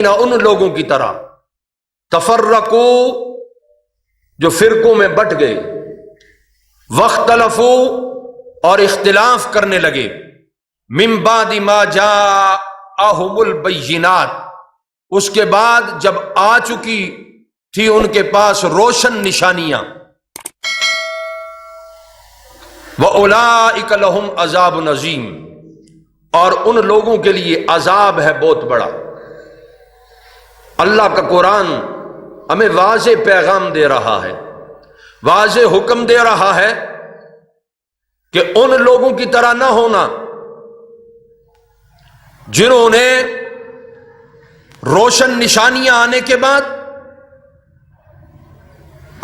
ان لوگوں کی طرح تفرقو جو فرقوں میں بٹ گئے، واختلفو اور اختلاف کرنے لگے، من بعد ما جاءہم البینات اس کے بعد جب آ چکی تھی ان کے پاس روشن نشانیاں، وَأُولَئِكَ لَهُمْ عَذَابٌ عَظِيمٌ اور ان لوگوں کے لیے عذاب ہے بہت بڑا۔ اللہ کا قرآن ہمیں واضح پیغام دے رہا ہے، واضح حکم دے رہا ہے کہ ان لوگوں کی طرح نہ ہونا جنہوں نے روشن نشانیاں آنے کے بعد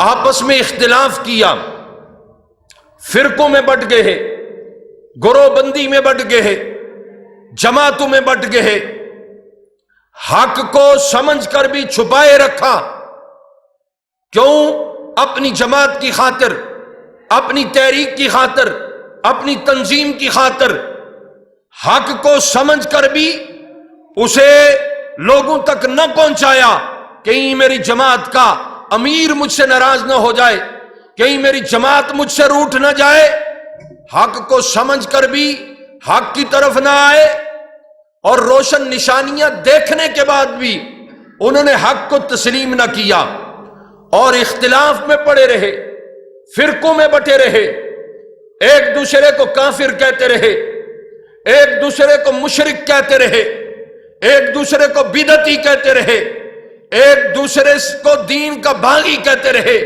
آپس میں اختلاف کیا، فرقوں میں بٹ گئے، گروہ بندی میں بٹ گئے، جماعتوں میں بٹ گئے، حق کو سمجھ کر بھی چھپائے رکھا۔ کیوں؟ اپنی جماعت کی خاطر، اپنی تحریک کی خاطر، اپنی تنظیم کی خاطر حق کو سمجھ کر بھی اسے لوگوں تک نہ پہنچایا۔ کہیں میری جماعت کا امیر مجھ سے ناراض نہ ہو جائے، کہیں میری جماعت مجھ سے روٹھ نہ جائے، حق کو سمجھ کر بھی حق کی طرف نہ آئے، اور روشن نشانیاں دیکھنے کے بعد بھی انہوں نے حق کو تسلیم نہ کیا اور اختلاف میں پڑے رہے، فرقوں میں بٹے رہے، ایک دوسرے کو کافر کہتے رہے، ایک دوسرے کو مشرک کہتے رہے، ایک دوسرے کو بدعتی کہتے رہے، ایک دوسرے کو دین کا باغی کہتے رہے،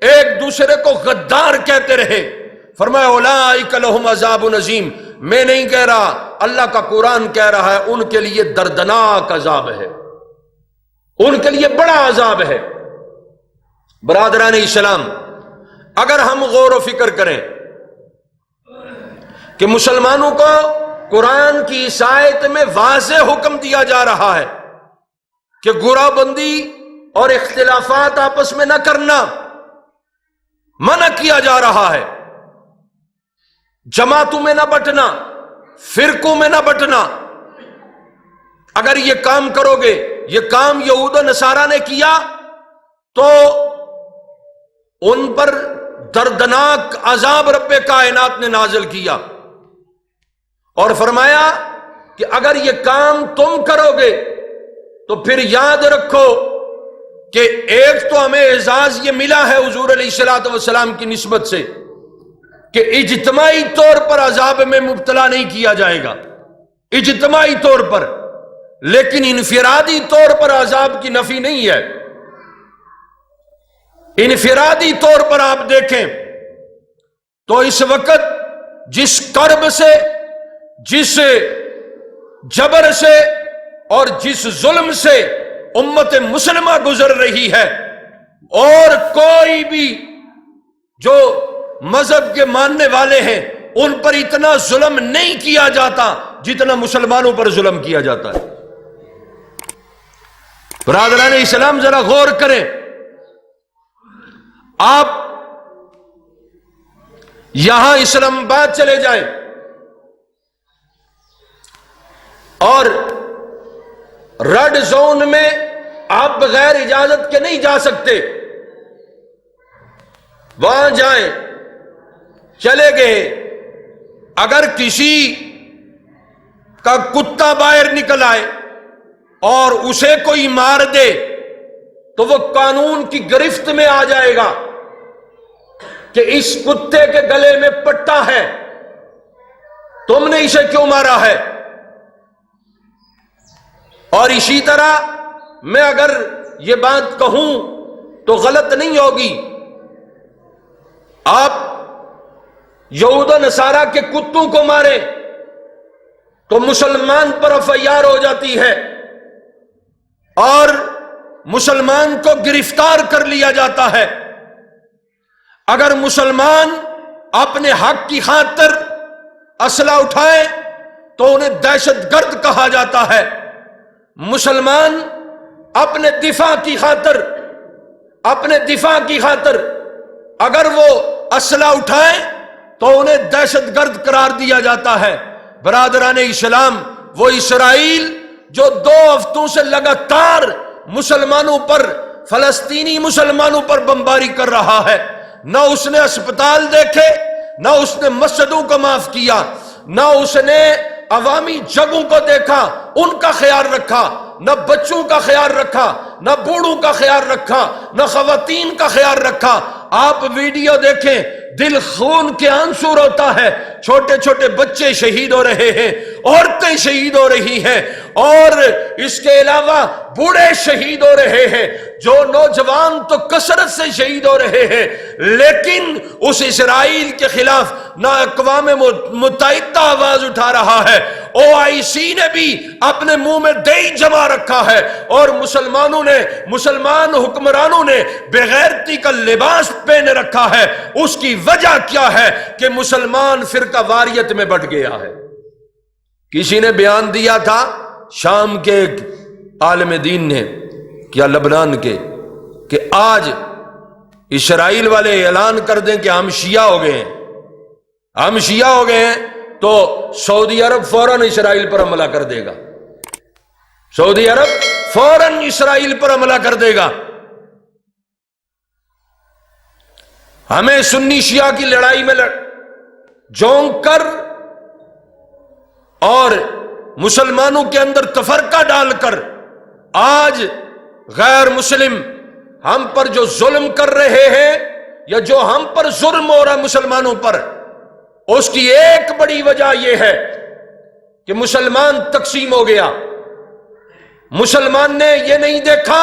ایک دوسرے کو غدار کہتے رہے۔ فرمایا اولئک لہم عذاب عظیم، میں نہیں کہہ رہا، اللہ کا قرآن کہہ رہا ہے ان کے لیے دردناک عذاب ہے، ان کے لیے بڑا عذاب ہے۔ برادران اسلام، اگر ہم غور و فکر کریں کہ مسلمانوں کو قرآن کی اس آیت میں واضح حکم دیا جا رہا ہے کہ گروہ بندی اور اختلافات آپس میں نہ کرنا منع کیا جا رہا ہے، جماعتوں میں نہ بٹنا، فرقوں میں نہ بٹنا، اگر یہ کام کرو گے، یہ کام یہود و نصارہ نے کیا تو ان پر دردناک عذاب رب کائنات نے نازل کیا، اور فرمایا کہ اگر یہ کام تم کرو گے تو پھر یاد رکھو کہ ایک تو ہمیں اعزاز یہ ملا ہے حضور علیہ الصلوۃ والسلام کی نسبت سے کہ اجتماعی طور پر عذاب میں مبتلا نہیں کیا جائے گا، اجتماعی طور پر، لیکن انفرادی طور پر عذاب کی نفی نہیں ہے۔ انفرادی طور پر آپ دیکھیں تو اس وقت جس کرب سے، جس جبر سے اور جس ظلم سے امت مسلمہ گزر رہی ہے، اور کوئی بھی جو مذہب کے ماننے والے ہیں ان پر اتنا ظلم نہیں کیا جاتا جتنا مسلمانوں پر ظلم کیا جاتا ہے۔ برادران اسلام ذرا غور کریں، آپ یہاں اسلام آباد چلے جائیں اور ریڈ زون میں آپ بغیر اجازت کے نہیں جا سکتے، وہاں جائیں، چلے گئے، اگر کسی کا کتا باہر نکل آئے اور اسے کوئی مار دے تو وہ قانون کی گرفت میں آ جائے گا کہ اس کتے کے گلے میں پٹا ہے، تم نے اسے کیوں مارا ہے۔ اور اسی طرح میں اگر یہ بات کہوں تو غلط نہیں ہوگی، آپ یہود و نصارہ کے کتوں کو ماریں تو مسلمان پر ایف آئی آر ہو جاتی ہے اور مسلمان کو گرفتار کر لیا جاتا ہے۔ اگر مسلمان اپنے حق کی خاطر اسلحہ اٹھائے تو انہیں دہشت گرد کہا جاتا ہے، مسلمان اپنے دفاع کی خاطر اگر وہ اسلحہ اٹھائے تو انہیں دہشت گرد قرار دیا جاتا ہے۔ برادران اسلام، وہ اسرائیل جو 2 ہفتوں سے لگاتار مسلمانوں پر، فلسطینی مسلمانوں پر بمباری کر رہا ہے، نہ اس نے اسپتال دیکھے، نہ اس نے مسجدوں کو معاف کیا، نہ اس نے عوامی جگہوں کو دیکھا، ان کا خیال رکھا، نہ بچوں کا خیال رکھا، نہ بوڑھوں کا خیال رکھا، نہ خواتین کا خیال رکھا۔ آپ ویڈیو دیکھیں، دل خون کے آنسو روتا ہے، چھوٹے چھوٹے بچے شہید ہو رہے ہیں، عورتیں شہید ہو رہی ہیں، اور اس کے علاوہ بوڑھے شہید ہو رہے ہیں، جو نوجوان تو کثرت سے شہید ہو رہے ہیں۔ لیکن اس اسرائیل کے خلاف نہ اقوام متحدہ آواز اٹھا رہا ہے، OIC نے بھی اپنے منہ میں دہی جما رکھا ہے، اور مسلمان حکمرانوں نے بغیرتی کا لباس پہن رکھا ہے۔ اس کی وجہ کیا ہے؟ کہ مسلمان فرقہ واریت میں بٹ گیا ہے۔ کسی نے بیان دیا تھا، شام کے ایک عالم دین نے، کیا لبنان کے، کہ آج اسرائیل والے اعلان کر دیں کہ ہم شیعہ ہو گئے ہیں، ہم شیعہ ہو گئے ہیں، تو سعودی عرب فوراً اسرائیل پر حملہ کر دے گا، سعودی عرب فوراً اسرائیل پر حملہ کر دے گا۔ ہمیں سنی شیعہ کی لڑائی میں جھونک کر اور مسلمانوں کے اندر تفرقہ ڈال کر آج غیر مسلم ہم پر جو ظلم کر رہے ہیں، یا جو ہم پر ظلم ہو رہا مسلمانوں پر، اس کی ایک بڑی وجہ یہ ہے کہ مسلمان تقسیم ہو گیا۔ مسلمان نے یہ نہیں دیکھا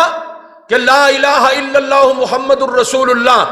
کہ لا الہ الا اللہ محمد الرسول اللہ،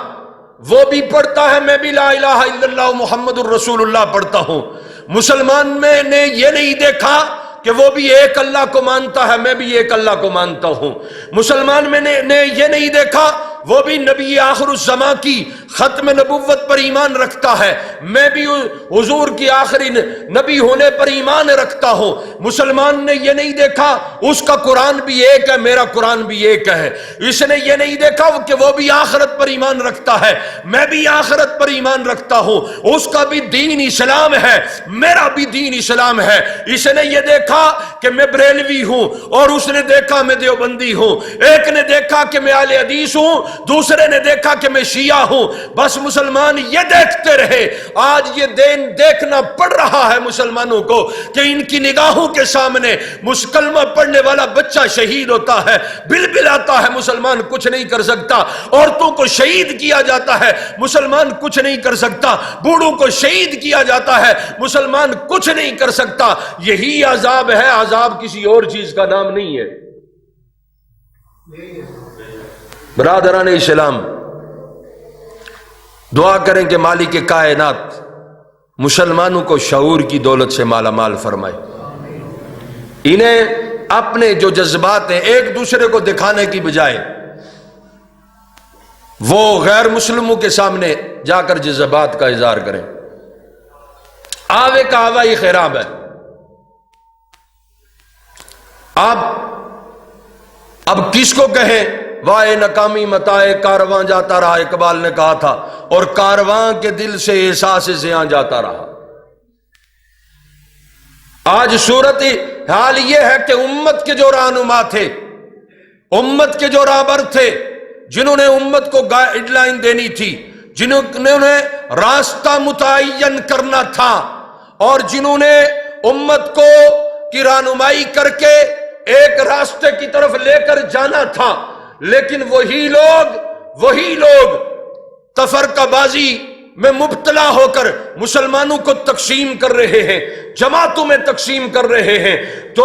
وہ بھی پڑھتا ہے، میں بھی لا الہ الا اللہ محمد الرسول اللہ پڑھتا ہوں۔ مسلمان میں نے یہ نہیں دیکھا کہ وہ بھی ایک اللہ کو مانتا ہے، میں بھی ایک اللہ کو مانتا ہوں۔ مسلمان میں نے یہ نہیں دیکھا وہ بھی نبی آخر الزمان کی ختم نبوت پر ایمان رکھتا ہے، میں بھی حضور کی آخری نبی ہونے پر ایمان رکھتا ہوں۔ مسلمان نے یہ نہیں دیکھا اس کا قرآن بھی ایک ہے، میرا قرآن بھی ایک ہے۔ اس نے یہ نہیں دیکھا کہ وہ بھی آخرت پر ایمان رکھتا ہے، میں بھی آخرت پر ایمان رکھتا ہوں۔ اس کا بھی دین اسلام ہے، میرا بھی دین اسلام ہے۔ اس نے یہ دیکھا کہ میں بریلوی ہوں، اور اس نے دیکھا میں دیوبندی ہوں۔ ایک نے دیکھا کہ میں اہل حدیث ہوں، دوسرے نے دیکھا کہ میں شیعہ ہوں۔ بس مسلمان یہ دیکھتے رہے۔ آج یہ دین دیکھنا پڑ رہا ہے مسلمانوں کو کہ ان کی نگاہوں کے سامنے کلمہ پڑھنے والا بچہ شہید ہوتا ہے، بلبل آتا ہے، مسلمان کچھ نہیں کر سکتا۔ عورتوں کو شہید کیا جاتا ہے، مسلمان کچھ نہیں کر سکتا۔ بوڑھوں کو شہید کیا جاتا ہے، مسلمان کچھ نہیں کر سکتا۔ یہی عذاب ہے، عذاب کسی اور چیز کا نام نہیں ہے۔ برادران اسلام، دعا کریں کہ مالک کائنات مسلمانوں کو شعور کی دولت سے مالا مال فرمائے، انہیں اپنے جو جذبات ہیں ایک دوسرے کو دکھانے کی بجائے وہ غیر مسلموں کے سامنے جا کر جذبات کا اظہار کریں۔ آوے کا آوا ہی خراب ہے۔ اب کس کو کہیں؟ وائے ناکامی متائے کارواں جاتا رہا، اقبال نے کہا تھا، اور کارواں کے دل سے احساس زیاں جاتا رہا۔ آج صورت حال یہ ہے کہ امت کے جو رہنما تھے، امت کے جو رہبر تھے، جنہوں نے امت کو گائیڈ لائن دینی تھی، جنہوں نے راستہ متعین کرنا تھا، اور جنہوں نے امت کو کی رہنمائی کر کے ایک راستے کی طرف لے کر جانا تھا، لیکن وہی لوگ تفرقہ بازی میں مبتلا ہو کر مسلمانوں کو تقسیم کر رہے ہیں، جماعتوں میں تقسیم کر رہے ہیں، تو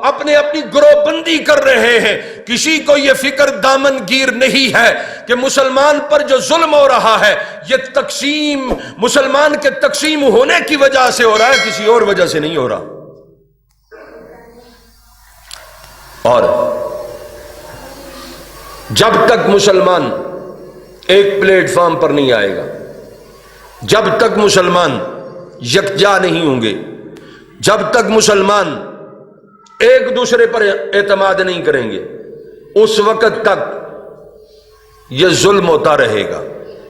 اپنی گروہ بندی کر رہے ہیں۔ کسی کو یہ فکر دامن گیر نہیں ہے کہ مسلمان پر جو ظلم ہو رہا ہے یہ تقسیم مسلمان کے تقسیم ہونے کی وجہ سے ہو رہا ہے، کسی اور وجہ سے نہیں ہو رہا۔ اور جب تک مسلمان ایک پلیٹ فارم پر نہیں آئے گا، جب تک مسلمان یکجا نہیں ہوں گے، جب تک مسلمان ایک دوسرے پر اعتماد نہیں کریں گے، اس وقت تک یہ ظلم ہوتا رہے گا۔